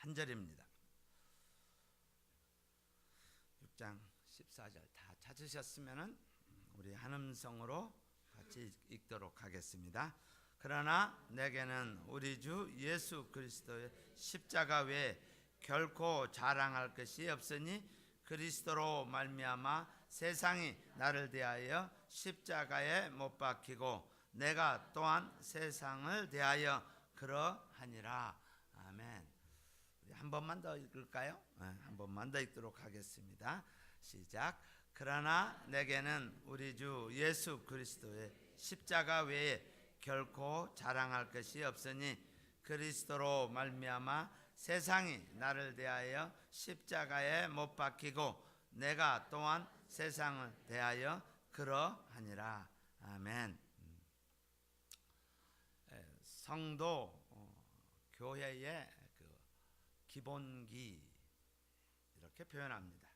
한 절입니다. 6장 14절 다 찾으셨으면은 우리 한 음성으로 같이 읽도록 하겠습니다. 그러나 내게는 우리 주 예수 그리스도의 십자가 외에 결코 자랑할 것이 없으니 그리스도로 말미암아 세상이 나를 대하여 십자가에 못 박히고 내가 또한 세상을 대하여 그러하니라. 아멘. 우리 한 번만 더 읽을까요? 한 번만 더 읽도록 하겠습니다. 시작. 그러나 내게는 우리 주 예수 그리스도의 십자가 외에 결코 자랑할 것이 없으니 그리스도로 말미암아 세상이 나를 대하여 십자가에 못 박히고 내가 또한 세상을 대하여 그러하니라. 아멘. 성도 교회의 그 기본기 이렇게 표현합니다.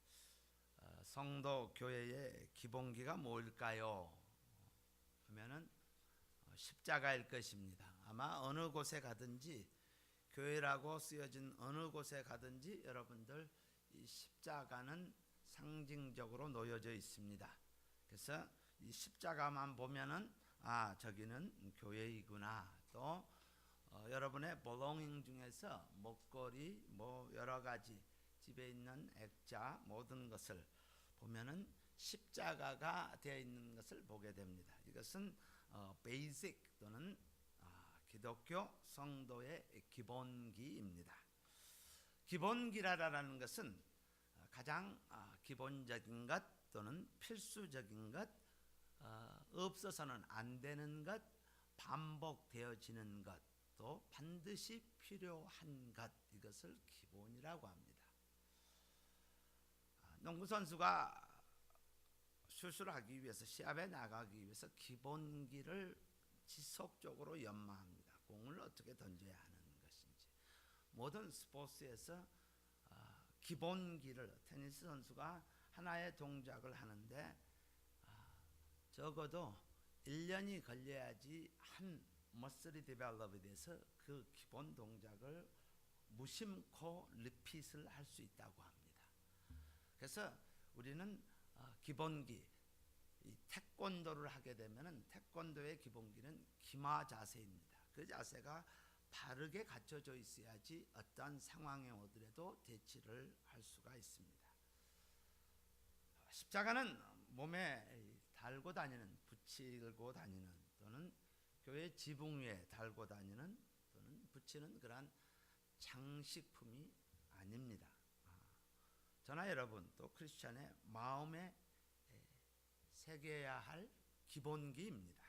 성도 교회의 기본기가 뭘까요? 하면은 십자가일 것입니다. 아마 어느 곳에 가든지 교회라고 쓰여진 어느 곳에 가든지 여러분들 이 십자가는 상징적으로 놓여져 있습니다. 그래서 이 십자가만 보면은 아 저기는 교회이구나. 또 여러분의 belonging 중에서 목걸이 뭐 여러 가지 집에 있는 액자 모든 것을 보면은 십자가가 되어 있는 것을 보게 됩니다. 이것은 베이직 또는 기독교 성도의 기본기입니다. 기본기라는 것은 가장 기본적인 것 또는 필수적인 것, 없어서는 안 되는 것, 반복되어지는 것, 또 반드시 필요한 것, 이것을 기본이라고 합니다. 농구 선수가 슛을 하기 위해서 시합에 나가기 위해서 기본기를 지속적으로 연마합니다. 공을 어떻게 던져야 하는 것인지 모든 스포츠에서 기본기를 테니스 선수가 하나의 동작을 하는데 적어도 1년이 걸려야지 한 머슬이 디벨롭이 돼서 그 기본 동작을 무심코 리핏을 할 수 있다고 합니다. 그래서 우리는 기본기, 이 태권도를 하게 되면은 태권도의 기본기는 기마 자세입니다. 그 자세가 바르게 갖춰져 있어야지 어떠한 상황에 오더라도 대치를 할 수가 있습니다. 십자가는 몸에 달고 다니는, 붙이고 다니는 또는 교회 지붕 위에 달고 다니는 또는 붙이는 그러한 장식품이 아닙니다. 저나 여러분 또 크리스찬의 마음에 새겨야 할 기본기입니다.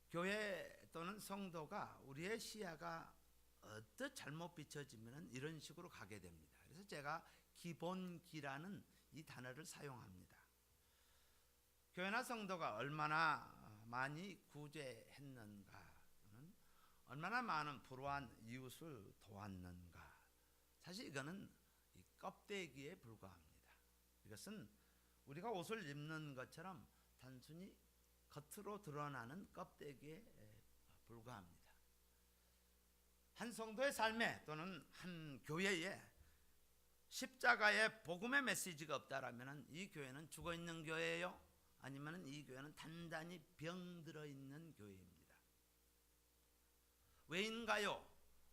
교회 또는 성도가 우리의 시야가 어떻게 잘못 비춰지면 이런 식으로 가게 됩니다. 그래서 제가 기본기라는 이 단어를 사용합니다. 교회나 성도가 얼마나 많이 구제했는가, 얼마나 많은 불우한 이웃을 도왔는가, 사실 이거는 이 껍데기에 불과합니다. 이것은 우리가 옷을 입는 것처럼 단순히 겉으로 드러나는 껍데기에 불과합니다. 한 성도의 삶에 또는 한 교회에 십자가의 복음의 메시지가 없다라면 이 교회는 죽어 있는 교회예요? 아니면 이 교회는 단단히 병들어 있는 교회입니다. 왜인가요?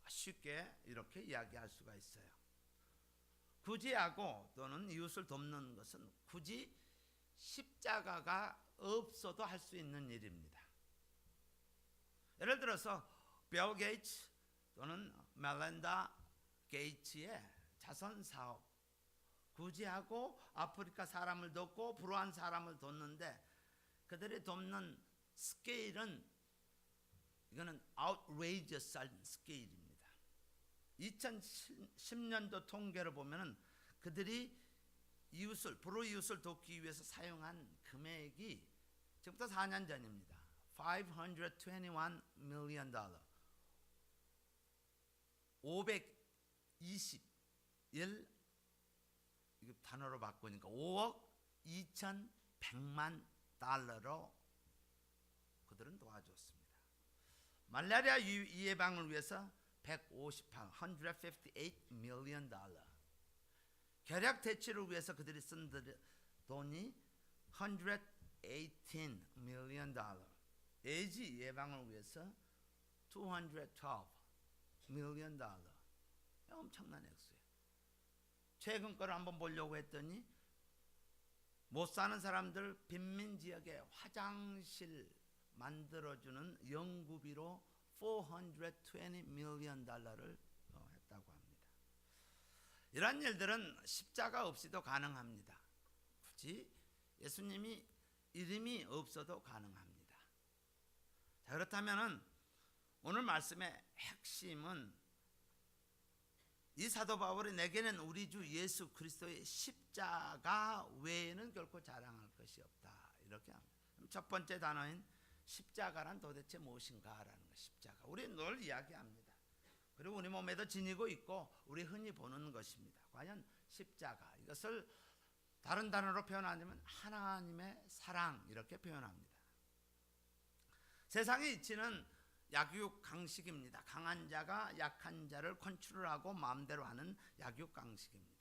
쉽게 이렇게 이야기할 수가 있어요. 구제하고 또는 이웃을 돕는 것은 굳이 십자가가 없어도 할 수 있는 일입니다. 예를 들어서 빌 게이츠 또는 멜린다 게이츠의 자선 사업, 구제하고 아프리카 사람을 돕고 불우한 사람을 돕는데 그들이 돕는 스케일은 이거는 outrageous한 스케일입니다. 2010년도 통계를 보면은 그들이 불우 이웃을 돕기 위해서 사용한 금액이 지금부터 4년 전입니다. $521 million. 521 이거 단어로 바꾸니까 5억 2,100만 달러로 그들은 도와줬습니다. 말라리아 예방을 위해서 158 million 달러. 결약 대치를 위해서 그들이 쓴 돈이 118 million 달러. 에이즈 예방을 위해서 212 million 달러. 엄청난 액수예요. 최근 거를 한번 보려고 했더니 못 사는 사람들 빈민 지역에 화장실 만들어주는 연구비로 420 million 달러를 했다고 합니다. 이런 일들은 십자가 없이도 가능합니다. 굳이 예수님이 이름이 없어도 가능합니다. 자, 그렇다면 오늘 말씀의 핵심은 이 사도 바울이 내게는 우리 주 예수 그리스도의 십자가 외에는 결코 자랑할 것이 없다, 이렇게 합니다. 첫 번째 단어인 십자가란 도대체 무엇인가라는 것. 십자가 우리 늘 이야기합니다. 그리고 우리 몸에도 지니고 있고 우리 흔히 보는 것입니다. 과연 십자가, 이것을 다른 단어로 표현하자면 하나님의 사랑, 이렇게 표현합니다. 세상에 이치는 약육 강식입니다. 강한 자가 약한 자를 컨트롤하고 마음대로 하는 약육 강식입니다.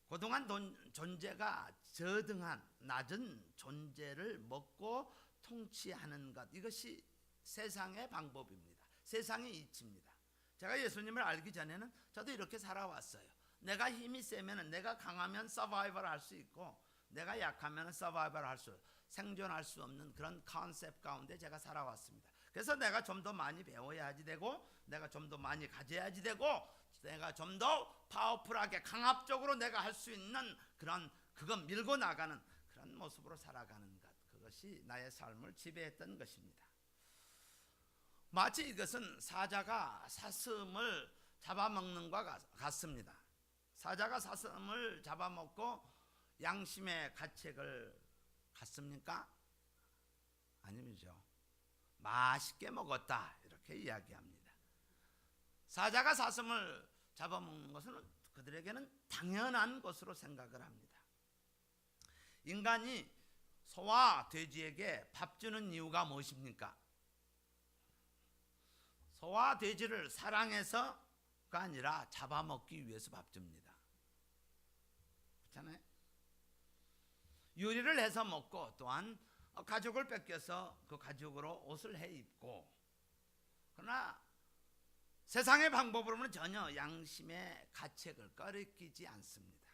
고등한 존재가 저등한 낮은 존재를 먹고 통치하는 것, 이것이 세상의 방법입니다. 세상의 이치입니다. 제가 예수님을 알기 전에는 저도 이렇게 살아왔어요. 내가 힘이 세면, 내가 강하면 서바이벌 할 수 있고, 내가 약하면 서바이벌 할 수, 생존할 수 없는 그런 컨셉 가운데 제가 살아왔습니다. 그래서 내가 좀 더 많이 배워야지 되고, 내가 좀 더 많이 가져야지 되고, 내가 좀 더 파워풀하게 강압적으로 내가 할 수 있는 그거 밀고 나가는 그런 모습으로 살아가는 것, 그것이 나의 삶을 지배했던 것입니다. 마치 이것은 사자가 사슴을 잡아먹는 것과 같습니다. 사자가 사슴을 잡아먹고 양심의 가책을 갖습니까? 아니죠. 맛있게 먹었다, 이렇게 이야기합니다. 사자가 사슴을 잡아먹는 것은 그들에게는 당연한 것으로 생각을 합니다. 인간이 소와 돼지에게 밥 주는 이유가 무엇입니까? 소와 돼지를 사랑해서가 아니라 잡아먹기 위해서 밥 줍니다. 그렇잖아요? 요리를 해서 먹고, 또한 가죽을 뺏겨서 그 가죽으로 옷을 해 입고, 그러나 세상의 방법으로는 전혀 양심의 가책을 꺼리끼지 않습니다.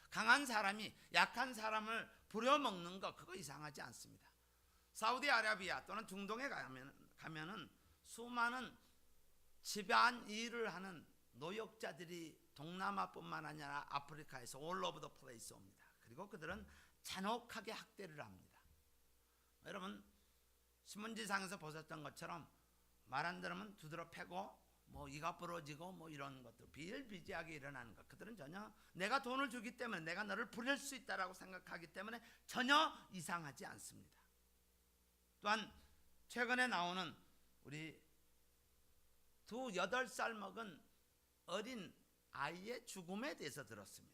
강한 사람이 약한 사람을 부려먹는 것, 그거 이상하지 않습니다. 사우디아라비아 또는 중동에 가면은 수많은 집안 일을 하는 노역자들이 동남아뿐만 아니라 아프리카에서 all over the place 옵니다. 그리고 그들은 잔혹하게 학대를 합니다. 여러분 신문지상에서 보셨던 것처럼 말 안 들으면 두드러 패고 뭐 이가 부러지고 뭐 이런 것들 비일비재하게 일어나는 것, 그들은 전혀 내가 돈을 주기 때문에 내가 너를 부릴 수 있다라고 생각하기 때문에 전혀 이상하지 않습니다. 또한 최근에 나오는 우리 8살 먹은 어린 아이의 죽음에 대해서 들었습니다.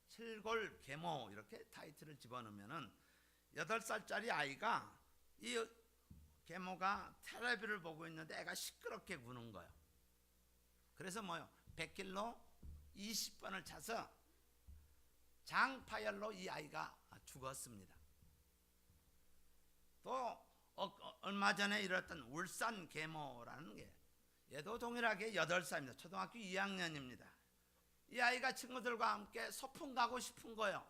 칠골 계모, 이렇게 타이틀을 집어넣으면은 8살짜리 아이가, 이 계모가 텔레비를 보고 있는데 애가 시끄럽게 구는 거예요. 그래서 100길로 20번을 차서 장파열로 이 아이가 죽었습니다. 또 얼마 전에 일었던 울산 계모라는 게, 얘도 동일하게 8살입니다. 초등학교 2학년입니다. 이 아이가 친구들과 함께 소풍 가고 싶은 거예요.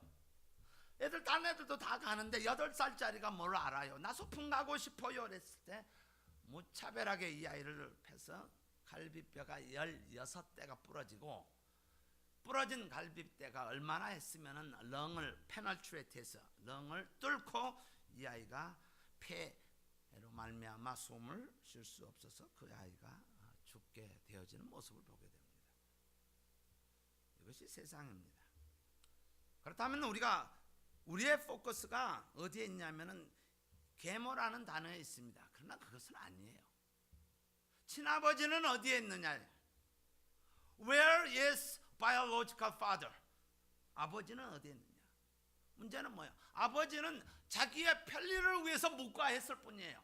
딴 애들도 다 가는데 8살짜리가 뭘 알아요. 나 소풍 가고 싶어요. 그랬을 때 무차별하게 이 아이를 패서 갈비뼈가 16대가 부러지고, 부러진 갈비뼈가 얼마나 했으면은 렁을 페널트레이트해서 렁을 뚫고 이 아이가 폐로 말미암아 숨을 쉴 수 없어서 그 아이가 죽게 되어지는 모습을 보게 됩니다. 이것이 세상입니다. 그렇다면 우리의 포커스가 어디에 있냐면은 계모라는 단어에 있습니다. 그러나 그것은 아니에요. 친아버지는 어디에 있느냐? Where is biological father? 아버지는 어디에 있느냐? 문제는 뭐예요? 아버지는 자기의 편리를 위해서 묵과했을 뿐이에요.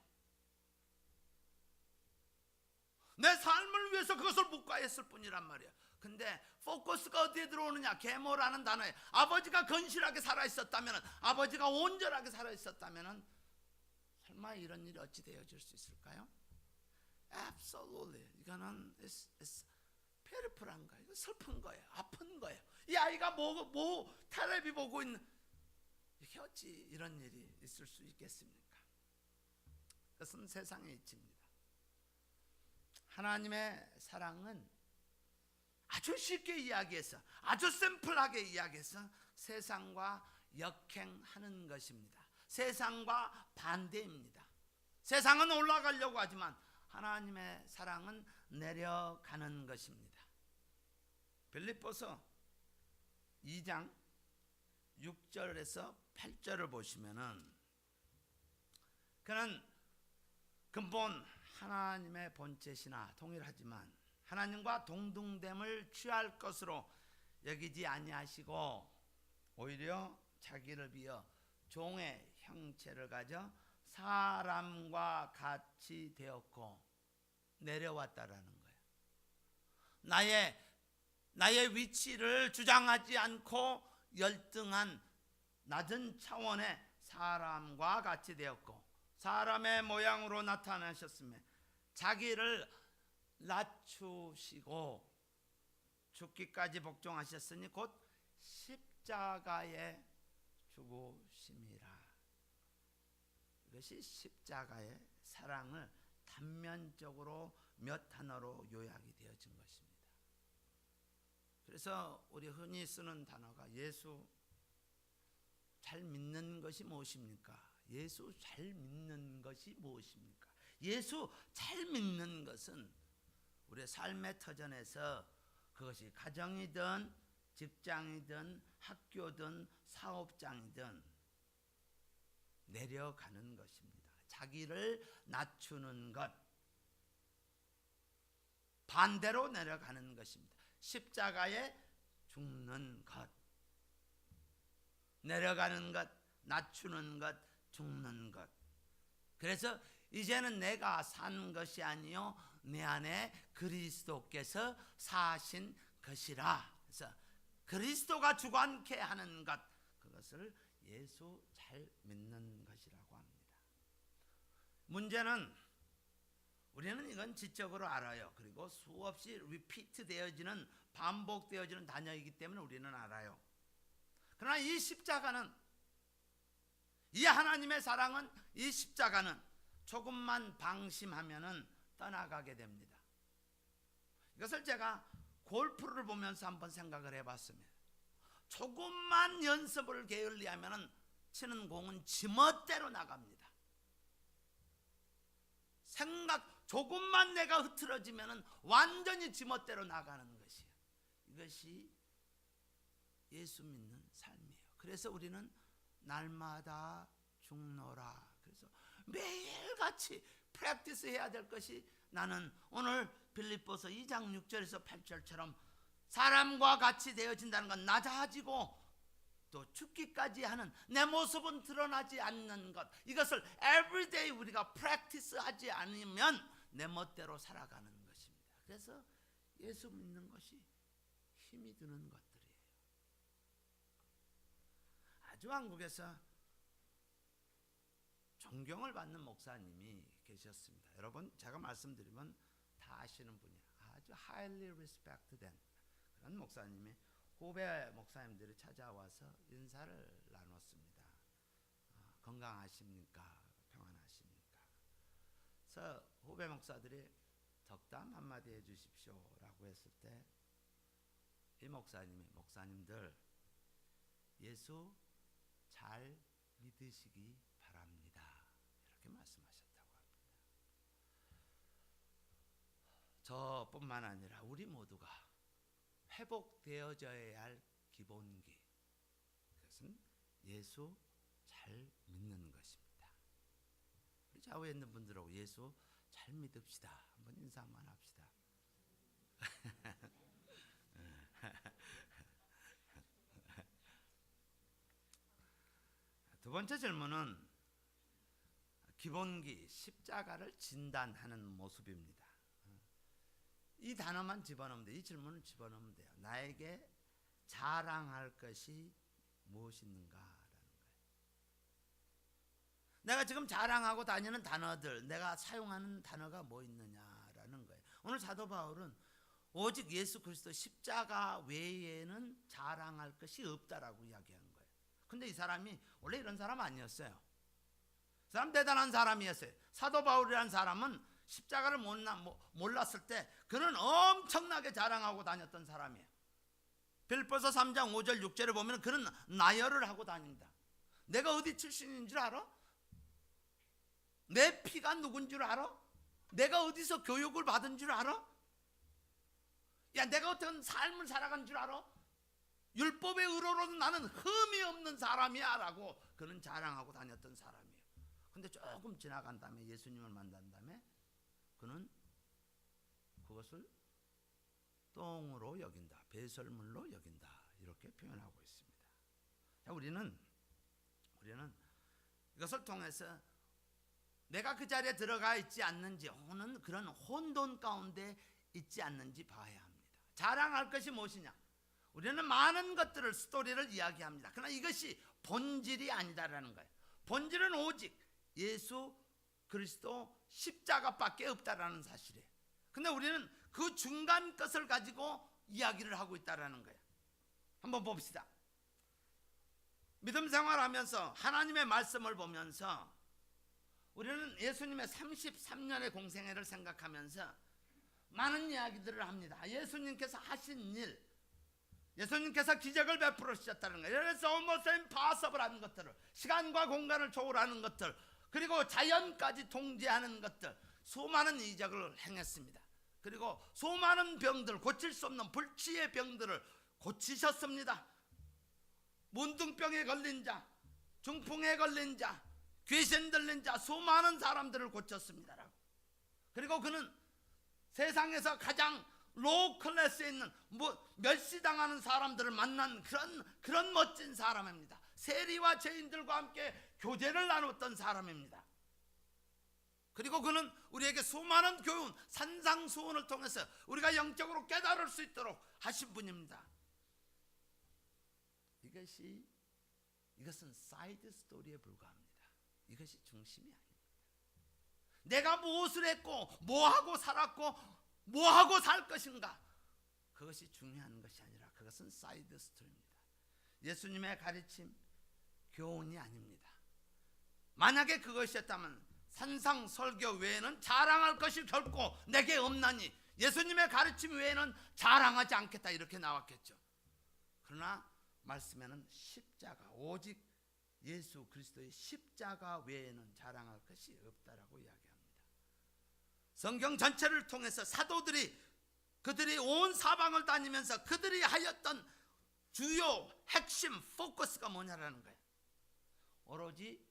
내 삶을 위해서 그것을 묵과했을 뿐이란 말이야. 근데 포커스가 어디에 들어오느냐? 계모라는 단어에 아버지가 건실하게 살아있었다면, 아버지가 온전하게 살아있었다면 설마 이런 일이 어찌 되어질 수 있을까요? Absolutely. 이거는 it's 페르플한 거예요. 이거 슬픈 거예요. 아픈 거예요. 이 아이가 텔레비 보고 있는, 이게 어찌 이런 일이 있을 수 있겠습니까? 그것은 세상의 이치입니다. 하나님의 사랑은 아주 쉽게 이야기해서, 아주 심플하게 이야기해서 세상과 역행하는 것입니다. 세상과 반대입니다. 세상은 올라가려고 하지만 하나님의 사랑은 내려가는 것입니다. 빌립보서 2장 6절에서 8절을 보시면은, 그는 근본 하나님의 본체시나 동일하지만 하나님과 동등됨을 취할 것으로 여기지 아니하시고 오히려 자기를 비어 종의 형체를 가져 사람과 같이 되었고 내려왔다라는 거예요. 나의 위치를 주장하지 않고 열등한 낮은 차원의 사람과 같이 되었고 사람의 모양으로 나타나셨으며 자기를 낮추시고 죽기까지 복종하셨으니 곧 십자가에 죽으심이라. 이것이 십자가의 사랑을 단면적으로 몇 단어로 요약이 되어진 것입니다. 그래서 우리 흔히 쓰는 단어가 예수 잘 믿는 것이 무엇입니까? 예수 잘 믿는 것이 무엇입니까? 예수 잘 믿는 것은 우리의 삶의 터전에서 그것이 가정이든 직장이든 학교든 사업장이든 내려가는 것입니다. 자기를 낮추는 것, 반대로 내려가는 것입니다. 십자가에 죽는 것, 내려가는 것, 낮추는 것, 죽는 것. 그래서 이제는 내가 산 것이 아니요 내 안에 그리스도께서 사신 것이라. 그래서 그리스도가 주관케 하는 것, 그것을 예수 잘 믿는 것이라고 합니다. 문제는 우리는 이건 지적으로 알아요. 그리고 수없이 리피트 되어지는, 반복되어지는 단어이기 때문에 우리는 알아요. 그러나 이 십자가는, 이 하나님의 사랑은, 이 십자가는 조금만 방심하면은 떠나가게 됩니다. 이것을 제가 골프를 보면서 한번 생각을 해봤습니다. 조금만 연습을 게을리하면은 치는 공은 지멋대로 나갑니다. 조금만 내가 흐트러지면은 완전히 지멋대로 나가는 것이에요. 이것이 예수 믿는 삶이에요. 그래서 우리는 날마다 죽노라. 그래서 매일같이 프랙티스 해야 될 것이, 나는 오늘 빌립보서 2장 6절에서 8절처럼 사람과 같이 되어진다는 건 낮아지고 또 죽기까지 하는 내 모습은 드러나지 않는 것, 이것을 everyday 우리가 프랙티스 하지 않으면 내 멋대로 살아가는 것입니다. 그래서 예수 믿는 것이 힘이 드는 것들이에요. 아주 한국에서 존경을 받는 목사님이 계셨습니다. 여러분, 제가 말씀드리면 다 아시는 분이에요. 아주 highly respected 그런 목사님이 후배 목사님들이 찾아와서 인사를 나눴습니다. 건강하십니까? 평안하십니까? 그래서 후배 목사들이 덕담 한마디 해주십시오라고 했을 때 이 목사님이, 목사님들 예수 잘 믿으시기 바랍니다, 이렇게 말씀하셨다고 합니다. 저뿐만 아니라 우리 모두가 회복되어져야 할 기본기, 그것은 예수 잘 믿는 것입니다. 우리 좌우에 있는 분들하고 예수 잘 믿읍시다, 한번 인사 한번 합시다. 두 번째 질문은 기본기, 십자가를 진단하는 모습입니다. 이 단어만 집어넣으면 돼요. 이 질문을 집어넣으면 돼요. 나에게 자랑할 것이 무엇인가라는 거예요. 내가 지금 자랑하고 다니는 단어들, 내가 사용하는 단어가 뭐 있느냐라는 거예요. 오늘 사도 바울은 오직 예수 그리스도 십자가 외에는 자랑할 것이 없다라고 이야기한 거예요. 근데 이 사람이 원래 이런 사람 아니었어요. 이 사람 대단한 사람이었어요. 사도 바울이라는 사람은 십자가를 몰랐을 때 그는 엄청나게 자랑하고 다녔던 사람이에요. 빌립보서 3장 5절 6절을 보면 그는 나열을 하고 다닌다. 내가 어디 출신인 줄 알아? 내 피가 누군 줄 알아? 내가 어디서 교육을 받은 줄 알아? 야, 내가 어떤 삶을 살아간 줄 알아? 율법의 의로로는 나는 흠이 없는 사람이야 라고 그는 자랑하고 다녔던 사람이에요. 근데 조금 지나간 다음에 예수님을 만난 다음에 그는 그것을 똥으로 여긴다, 배설물로 여긴다, 이렇게 표현하고 있습니다. 자, 우리는 이것을 통해서 내가 그 자리에 들어가 있지 않는지 혹은 그런 혼돈 가운데 있지 않는지 봐야 합니다. 자랑할 것이 무엇이냐? 우리는 많은 것들을, 스토리를 이야기합니다. 그러나 이것이 본질이 아니다라는 거예요. 본질은 오직 예수 그리스도 십자가밖에 없다라는 사실이에요. 근데 우리는 그 중간 것을 가지고 이야기를 하고 있다라는 거예요. 한번 봅시다. 믿음 생활하면서 하나님의 말씀을 보면서 우리는 예수님의 33년의 공생애를 생각하면서 많은 이야기들을 합니다. 예수님께서 하신 일, 예수님께서 기적을 베풀어 주셨다는 거예요. 그래서 almost impossible 하는 것들을, 시간과 공간을 초월하는 것들, 그리고 자연까지 통제하는 것들, 수많은 이적을 행했습니다. 그리고 수많은 병들, 고칠 수 없는 불치의 병들을 고치셨습니다. 문둥병에 걸린 자, 중풍에 걸린 자, 귀신 들린 자, 수많은 사람들을 고쳤습니다. 그리고 그는 세상에서 가장 로우 클래스에 있는 멸시당하는 사람들을 만난 그런 멋진 사람입니다. 세리와 죄인들과 함께 교제를 나눴던 사람입니다. 그리고 그는 우리에게 수많은 교훈, 산상수훈을 통해서 우리가 영적으로 깨달을 수 있도록 하신 분입니다. 이것은 사이드 스토리에 불과합니다. 이것이 중심이 아닙니다. 내가 무엇을 했고 뭐하고 살았고 뭐하고 살 것인가, 그것이 중요한 것이 아니라 그것은 사이드 스토리입니다. 예수님의 가르침, 교훈이 아닙니다. 만약에 그것이었다면 산상 설교 외에는 자랑할 것이 결코 내게 없나니 예수님의 가르침 외에는 자랑하지 않겠다, 이렇게 나왔겠죠. 그러나 말씀에는 십자가, 오직 예수 그리스도의 십자가 외에는 자랑할 것이 없다라고 이야기합니다. 성경 전체를 통해서 사도들이 그들이 온 사방을 다니면서 그들이 하였던 주요 핵심 포커스가 뭐냐라는 거예요. 오로지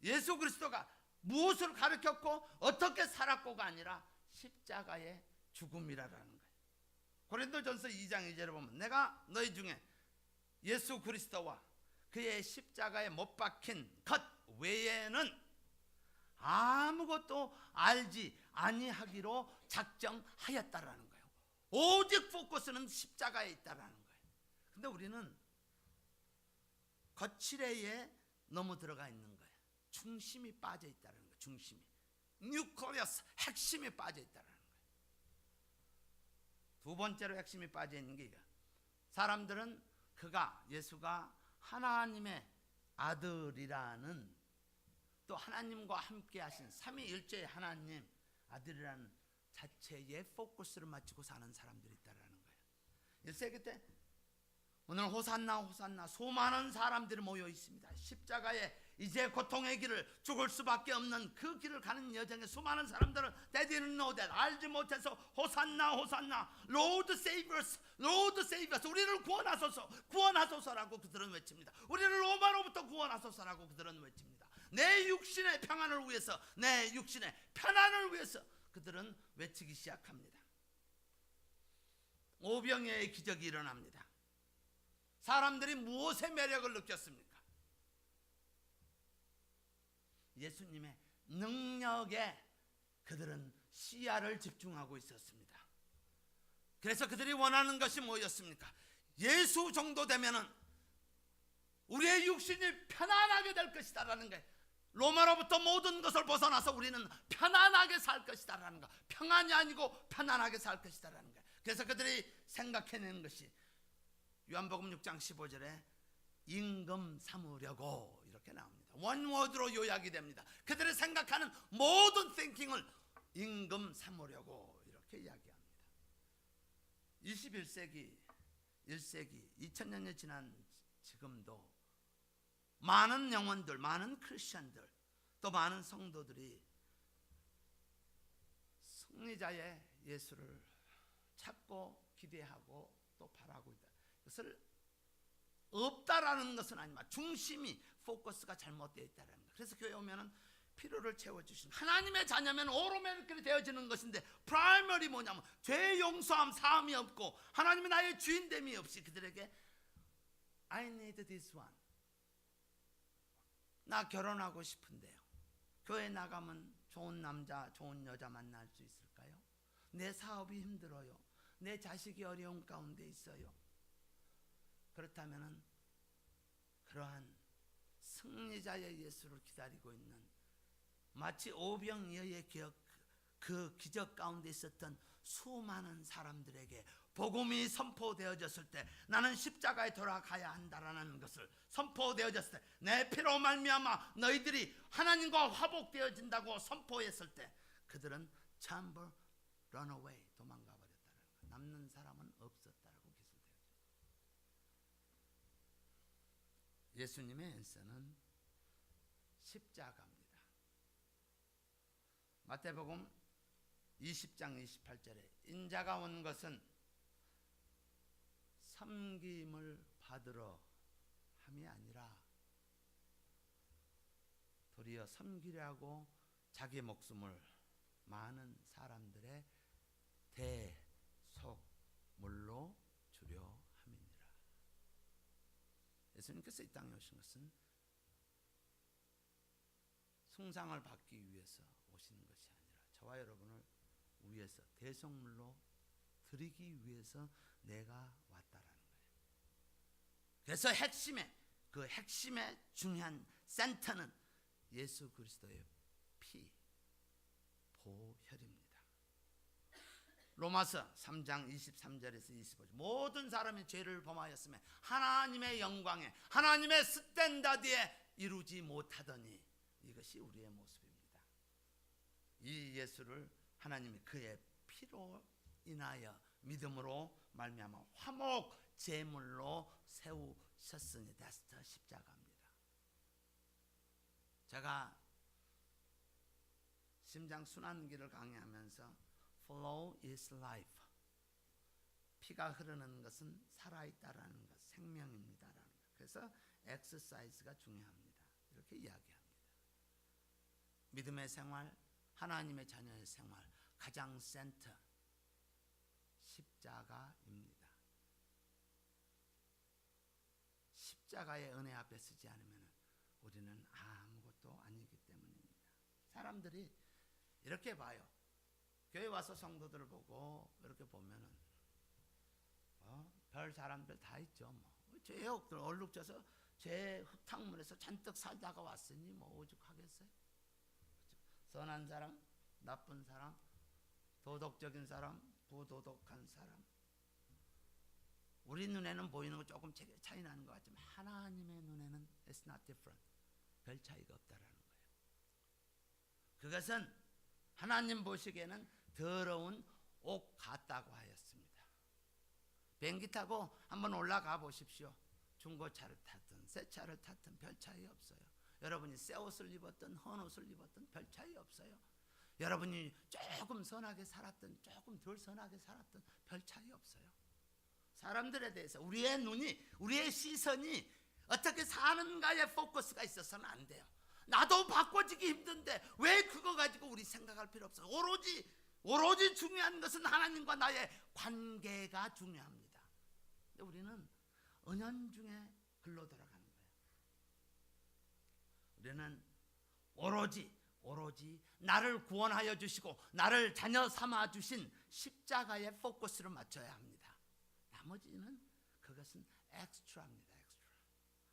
예수 그리스도가 무엇을 가르쳤고 어떻게 살았고가 아니라 십자가의 죽음이라는 거예요. 고린도전서 2장 2절에 보면 내가 너희 중에 예수 그리스도와 그의 십자가에 못 박힌 것 외에는 아무것도 알지 아니하기로 작정하였다라는 거예요. 오직 포커스는 십자가에 있다라는 거예요. 근데 우리는 거칠애에 너무 들어가 있는 거예요. 중심이 빠져 있다는 거예요. 중심이, 뉴클리어스, 핵심이 빠져 있다는 거예요. 두 번째로 핵심이 빠져 있는 게 이거. 사람들은 예수가 하나님의 아들이라는, 또 하나님과 함께 하신 삼위일체의 하나님 아들이라는 자체의 포커스를 맞추고 사는 사람들이 있다는 거예요. 1세기 때 오늘 호산나 호산나 수많은 사람들이 모여 있습니다. 십자가에 이제 고통의 길을, 죽을 수밖에 없는 그 길을 가는 여정에 수많은 사람들은 They didn't know that, 알지 못해서 호산나 호산나, Lord save us, Lord save us, 우리를 구원하소서, 구원하소서라고 그들은 외칩니다. 우리를 로마로부터 구원하소서라고 그들은 외칩니다. 내 육신의 평안을 위해서, 내 육신의 편안을 위해서 그들은 외치기 시작합니다. 오병이어의 기적이 일어납니다. 사람들이 무엇의 매력을 느꼈습니까? 예수님의 능력에 그들은 시야를 집중하고 있었습니다. 그래서 그들이 원하는 것이 뭐였습니까? 예수 정도 되면은 우리의 육신이 편안하게 될 것이다라는 거예요. 로마로부터 모든 것을 벗어나서 우리는 편안하게 살 것이다라는 거. 평안이 아니고 편안하게 살 것이다라는 거예요. 그래서 그들이 생각해낸 것이 요한복음 6장 15절에 임금 삼으려고 이렇게 나옵니다. 원워드로 요약이 됩니다. 그들이 생각하는 모든 띵킹을 임금 삼으려고 이렇게 이야기합니다. 21세기, 1세기, 2000년이 지난 지금도 많은 영혼들, 많은 크리스천들, 또 많은 성도들이 승리자의 예수를 찾고 기대하고 또 바라고 있다. 그것을 없다라는 것은 아니지만 중심이, 포커스가 잘못되어 있다는 거예요. 그래서 교회 오면은 필요를 채워주신 하나님의 자녀면 오로맨끼리 되어지는 것인데, 프라이머리 뭐냐면 죄 용서함, 사함이 없고 하나님이 나의 주인됨이 없이 그들에게 I need this one. 나 결혼하고 싶은데요. 교회 나가면 좋은 남자, 좋은 여자 만날 수 있을까요? 내 사업이 힘들어요. 내 자식이 어려운 가운데 있어요. 그렇다면 그러한 승리자의 예수를 기다리고 있는, 마치 오병이어의 그 기적 가운데 있었던 수많은 사람들에게 복음이 선포되어졌을 때, 나는 십자가에 돌아가야 한다라는 것을 선포되어졌을 때, 내 피로 말미암아 너희들이 하나님과 화복되어진다고 선포했을 때, 그들은 전부 run away, 도망가 버렸다는 것. 남는 사람은 없었다라고 기술되어집니다. 예수님의 앤서는 십자가입니다. 마태복음 20장 28절에 인자가 온 것은 섬김을 받으러 함이 아니라 도리어 섬기려고 자기 목숨을 많은 사람들의 대속물로 주려 함이니라. 예수님께서 이 땅에 오신 것은 숭상을 받기 위해서 오신 것이 아니라 저와 여러분을 위해서 대속물로 드리기 위해서 내가 왔다라는 거예요. 그래서 그 핵심의 중요한 센터는 예수 그리스도의 피, 보혈입니다. 로마서 3장 23절에서 25절, 모든 사람이 죄를 범하였으며 하나님의 영광에, 하나님의 스탠다드에 이루지 못하더니, 이것이 우리의 모습입니다. 이 예수를 하나님이 그의 피로 인하여 믿음으로 말미암아 화목 제물로 세우셨으니, that's the 십자가입니다. 제가 심장 순환기를 강의하면서 flow is life, 피가 흐르는 것은 살아있다라는 것, 생명입니다라는 것. 그래서 엑서사이즈가 중요합니다. 이렇게 이야기합니다. 믿음의 생활, 하나님의 자녀의 생활, 가장 센터 십자가입니다. 십자가의 은혜 앞에 서지 않으면 우리는 아무것도 아니기 때문입니다. 사람들이 이렇게 봐요. 교회 와서 성도들을 보고 이렇게 보면은 별 사람들 다 있죠. 죄 얼룩져서 죄 흙탕물에서 잔뜩 살다가 왔으니 오죽하겠어요. 선한 사람, 나쁜 사람, 도덕적인 사람, 부도덕한 사람, 우리 눈에는 보이는 거 조금 차이 나는 것 같지만 하나님의 눈에는 it's not different, 별 차이가 없다라는 거예요. 그것은 하나님 보시기에는 더러운 옥 같다고 하였습니다. 비행기 타고 한번 올라가 보십시오. 중고차를 탔든 새 차를 탔든 별 차이 없어요. 여러분이 새 옷을 입었든 헌 옷을 입었든 별 차이 없어요. 여러분이 조금 선하게 살았든 조금 덜 선하게 살았든 별 차이 없어요. 사람들에 대해서 우리의 눈이, 우리의 시선이 어떻게 사는가에 포커스가 있어서는 안 돼요. 나도 바꿔지기 힘든데 왜 그거 가지고 우리 생각할 필요 없어요. 오로지 중요한 것은 하나님과 나의 관계가 중요합니다. 근데 우리는 은연중에 글로 돌아가는 거예요. 우리는 오로지 나를 구원하여 주시고 나를 자녀 삼아 주신 십자가에 포커스를 맞춰야 합니다. 나머지는 그것은 엑스트라입니다. 엑스트라.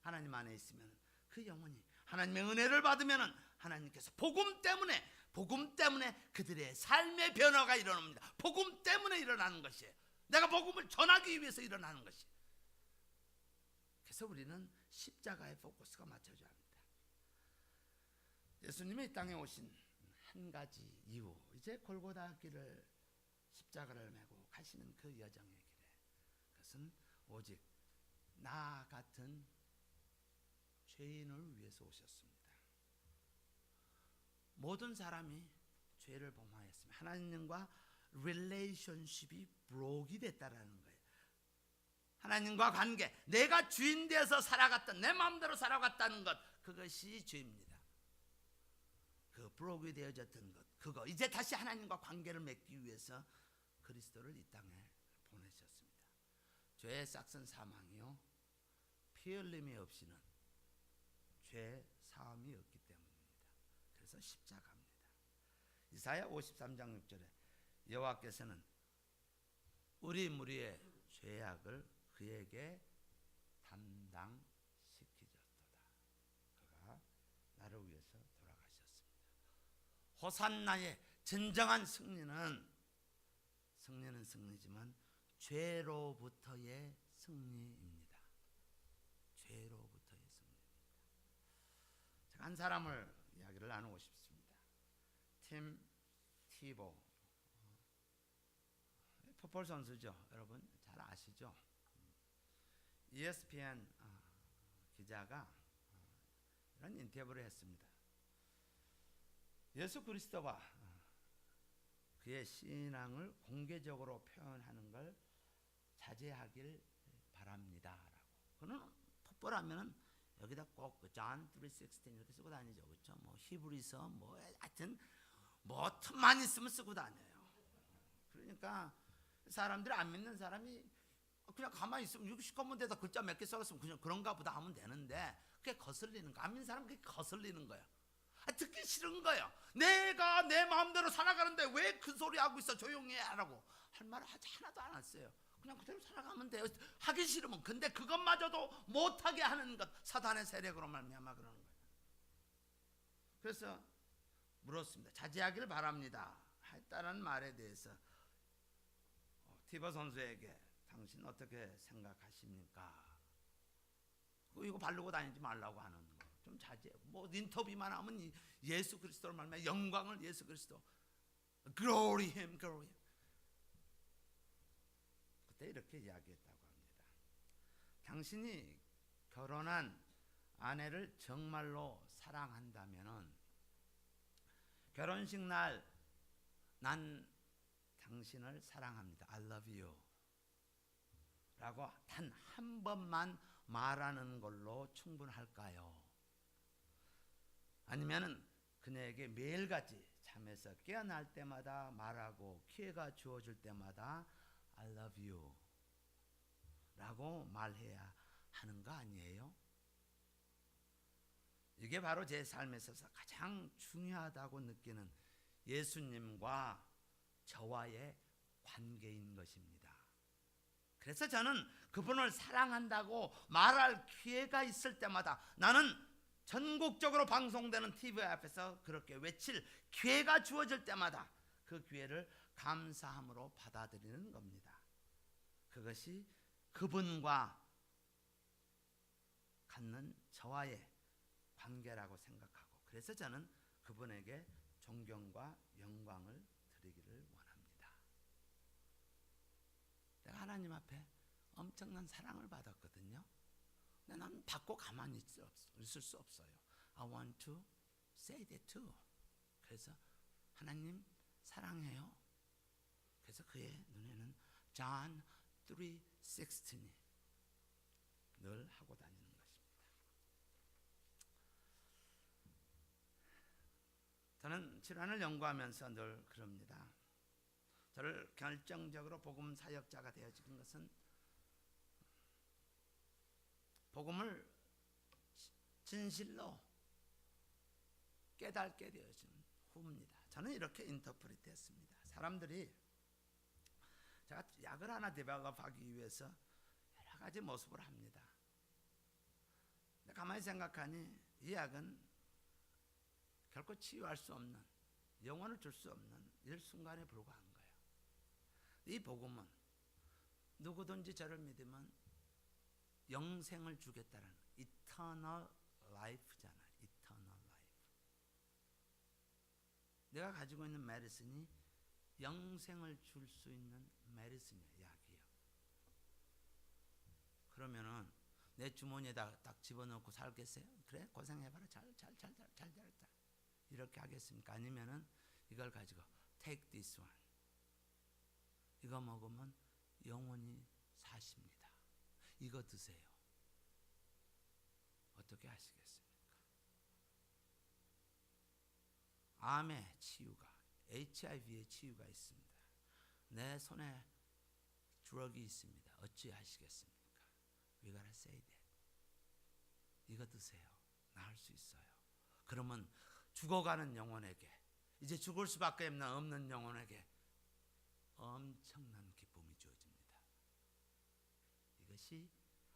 하나님 안에 있으면 그 영혼이 하나님의 은혜를 받으면 하나님께서 복음 때문에 그들의 삶의 변화가 일어납니다. 복음 때문에 일어나는 것이에요. 내가 복음을 전하기 위해서 일어나는 것이에요. 그래서 우리는 십자가에 포커스가 맞춰져야 합니다. 예수님이 이 땅에 오신 한 가지 이유, 이제 골고다 길을 십자가를 메고 가시는 그 여정의 길에, 그것은 오직 나 같은 죄인을 위해서 오셨습니다. 모든 사람이 죄를 범하였으면 하나님과 릴레이션십이 브로크 됐다라는 거예요. 하나님과 관계, 내가 주인 되어서 살아갔던, 내 마음대로 살아갔다는 것, 그것이 죄입니다. 그 브로크 되어졌던 것, 그거 이제 다시 하나님과 관계를 맺기 위해서 그리스도를 이 땅에 보내셨습니다. 죄의 싹슨 사망이요, 피 흘림이 없이는 죄 사함이 없기 때문입니다. 그래서 십자가입니다. 이사야 53장 6절에 여호와께서는 우리 무리의 죄악을 그에게 담당시키셨도다. 그가 나를 위해서 돌아가셨습니다. 호산나의 진정한 승리는 승리지만 죄로부터의 승리입니다. 죄로부터의 승리입니다. 제가 한 사람을 이야기를 나누고 싶습니다. 팀 티보, 풋볼 선수죠. 여러분 잘 아시죠? ESPN 기자가 이런 인터뷰를 했습니다. 예수 그리스도와 그의 신앙을 공개적으로 표현하는 걸 자제하길 바랍니다. 라고. 그는 풋볼 하면은 여기다 꼭 John 3:16 이렇게 쓰고 다니죠. 그렇죠? 뭐 히브리서 뭐 하여튼 뭐 틈만 있으면 쓰고 다녀요. 그러니까 사람들이 안 믿는 사람이 그냥 가만히 있으면 60권문 대다 글자 몇 개 써서 그냥 그런가 보다 하면 되는데, 그게 거슬리는 거. 안 믿는 사람은 그게 거슬리는 거예요. 듣기 싫은 거예요. 내가 내 마음대로 살아가는데 왜 그 소리 하고 있어, 조용히 하라고. 할 말을 하나도 안 했어요. 그냥 그대로 살아가면 돼요. 하기 싫으면. 근데 그것마저도 못하게 하는 것, 사단의 세력으로 말미암아 그러는 거예요. 그래서 물었습니다. 자제하기를 바랍니다 했다는 말에 대해서 티버 선수에게 당신 어떻게 생각하십니까? 이거 바르고 다니지 말라고 하는 거 좀 자제. 뭐 인터뷰만 하면 예수 그리스도를 말하면 영광을 예수 그리스도, glory him, glory him. 그때 이렇게 이야기했다고 합니다. 당신이 결혼한 아내를 정말로 사랑한다면은 결혼식 날 난 당신을 사랑합니다, I love you 라고 단 한 번만 말하는 걸로 충분할까요? 아니면은 그녀에게 매일같이 잠에서 깨어날 때마다 말하고 기회가 주어질 때마다 I love you 라고 말해야 하는 거 아니에요? 이게 바로 제 삶에 있어서 가장 중요하다고 느끼는 예수님과 저와의 관계인 것입니다. 그래서 저는 그분을 사랑한다고 말할 기회가 있을 때마다, 나는 전국적으로 방송되는 TV 앞에서 그렇게 외칠 기회가 주어질 때마다 그 기회를 감사함으로 받아들이는 겁니다. 그것이 그분과 갖는 저와의 관계라고 생각하고, 그래서 저는 그분에게 존경과 영광을 드리기를 원합니다. 내가 하나님 앞에 엄청난 사랑을 받았거든요. 근데 난 받고 가만히 있을 수 없어요. I want to say that too. 그래서 하나님 사랑해요. 그래서 그의 눈에는 John 3:16이 늘 하고 다니는 것입니다. 저는 질환을 연구하면서 늘 그럽니다. 저를 결정적으로 복음 사역자가 되어지는 것은 복음을 진실로 깨닫게 되어지는 후입니다. 저는 이렇게 인터프리트 했습니다. 사람들이 제가 약을 하나 데벨롭하기 위해서 여러 가지 모습을 합니다. 근데 가만히 생각하니 이 약은 결코 치유할 수 없는, 영혼을 줄 수 없는 일순간에 불과한 거예요. 이 복음은 누구든지 저를 믿으면 영생을 주겠다는 eternal life잖아요. eternal life. 내가 가지고 있는 메디슨이 영생을 줄 수 있는 메디슨이에요. 약이에요. 그러면은 내 주머니에다 딱 집어넣고 살겠어요? 그래? 고생해봐라. 잘 이렇게 하겠습니까? 아니면은 이걸 가지고 take this one. 이거 먹으면 영원히 사십니다. 이거 드세요. 어떻게 하시겠습니까? 암의 치유가, HIV의 치유가 있습니다. 내 손에 드럭이 있습니다. 어찌 하시겠습니까? We gotta say that. 이거 드세요. 나을 수 있어요. 그러면 죽어가는 영혼에게, 이제 죽을 수밖에 없는 영혼에게 엄청난 기쁨이 주어집니다. 이것이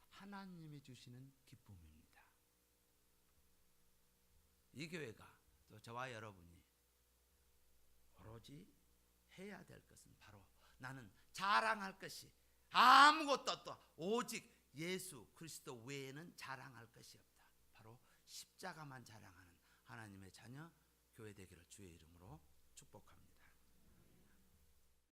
하나님이 주시는 기쁨입니다. 이 교회가 또 저와 여러분이 오로지 해야 될 것은 바로 나는 자랑할 것이 아무것도 없다. 오직 예수 그리스도 외에는 자랑할 것이 없다. 바로 십자가만 자랑하는 하나님의 자녀 교회 되기를 주의 이름으로